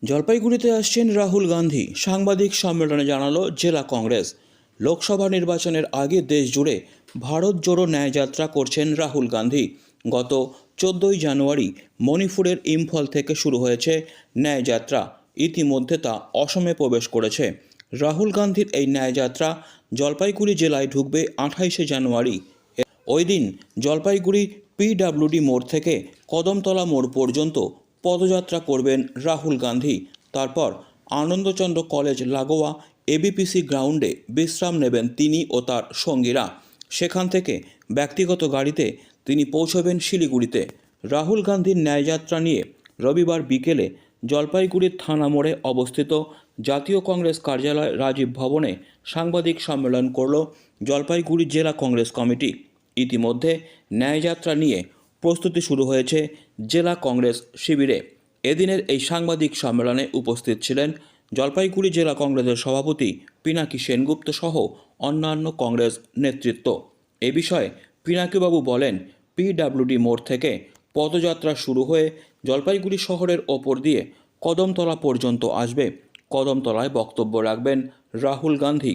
জলপাইগুড়িতে আসছেন রাহুল গান্ধী। সাংবাদিক সম্মেলনে জানালো জেলা কংগ্রেস। লোকসভা নির্বাচনের আগে দেশ জুড়ে ভারত জোড়ো ন্যায়যাত্রা করছেন রাহুল গান্ধী। গত 14ই জানুয়ারি মণিপুরের ইম্ফল থেকে শুরু হয়েছে ন্যায়যাত্রা। ইতিমধ্যে তা অসমে প্রবেশ করেছে। রাহুল গান্ধীর এই ন্যায়যাত্রা জলপাইগুড়ি জেলায় ঢুকবে 28শে জানুয়ারি। ওই দিন জলপাইগুড়ি পিডব্লিউডি মোড় থেকে কদমতলা মোড় পর্যন্ত পদযাত্রা করবেন রাহুল গান্ধী। তারপর আনন্দচন্দ্র কলেজ লাগোয়া এবিপিসি গ্রাউন্ডে বিশ্রাম নেবেন তিনি ও তার সঙ্গীরা। সেখান থেকে ব্যক্তিগত গাড়িতে তিনি পৌঁছবেন শিলিগুড়িতে। রাহুল গান্ধীর ন্যায়যাত্রা নিয়ে রবিবার বিকেলে জলপাইগুড়ির থানা মোড়ে অবস্থিত জাতীয় কংগ্রেস কার্যালয় রাজীব ভবনে সাংবাদিক সম্মেলন করল জলপাইগুড়ি জেলা কংগ্রেস কমিটি। ইতিমধ্যে ন্যায়যাত্রা নিয়ে প্রস্তুতি শুরু হয়েছে জেলা কংগ্রেস শিবিরে। এদিনের এই সাংবাদিক সম্মেলনে উপস্থিত ছিলেন জলপাইগুড়ি জেলা কংগ্রেসের সভাপতি পিনাকি সেনগুপ্ত সহ অন্যান্য কংগ্রেস নেতৃত্ব। এ বিষয়ে পিনাকিবাবু বলেন, পিডব্লিউডি মোড় থেকে পদযাত্রা শুরু হয়ে জলপাইগুড়ি শহরের ওপর দিয়ে কদমতলা পর্যন্ত আসবে। কদমতলায় বক্তব্য রাখবেন রাহুল গান্ধী।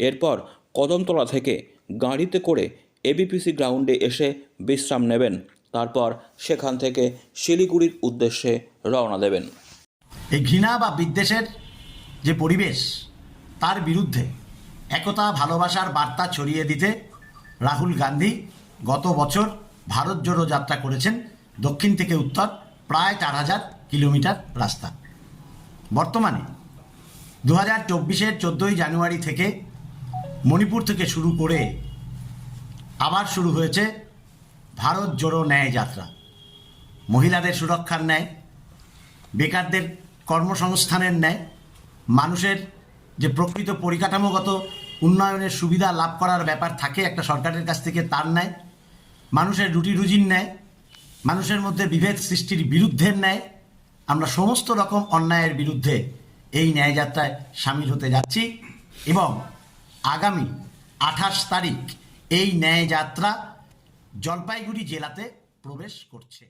এরপর কদমতলা থেকে গাড়িতে করে এবিপিসি গ্রাউন্ডে এসে বিশ্রাম নেবেন। তারপর সেখান থেকে শিলিগুড়ির উদ্দেশ্যে রওনা দেবেন। এই ঘৃণা বা বিদ্বেষের যে পরিবেশ, তার বিরুদ্ধে একতা ভালোবাসার বার্তা ছড়িয়ে দিতে রাহুল গান্ধী গত বছর ভারত জোড়ো যাত্রা করেছেন। দক্ষিণ থেকে উত্তর প্রায় 4000 কিলোমিটার রাস্তা। বর্তমানে 2024-এর 14ই জানুয়ারি থেকে মণিপুর থেকে শুরু করে আবার শুরু হয়েছে ভারত জোড়ো ন্যায় যাত্রা। মহিলাদের সুরক্ষার ন্যায়, বেকারদের কর্মসংস্থানের ন্যায়, মানুষের যে প্রকৃত পরিকাঠামোগত উন্নয়নের সুবিধা লাভ করার ব্যাপার থাকে একটা সরকারের কাছ থেকে, তার ন্যায়, মানুষের রুটি রুজির ন্যায়, মানুষের মধ্যে বিভেদ সৃষ্টির বিরুদ্ধের ন্যায়, আমরা সমস্ত রকম অন্যায়ের বিরুদ্ধে এই ন্যায়যাত্রায় সামিল হতে যাচ্ছি এবং আগামী 28 তারিখ এই ন্যায়যাত্রা জলপাইগুড়ি জেলাতে প্রবেশ করছে।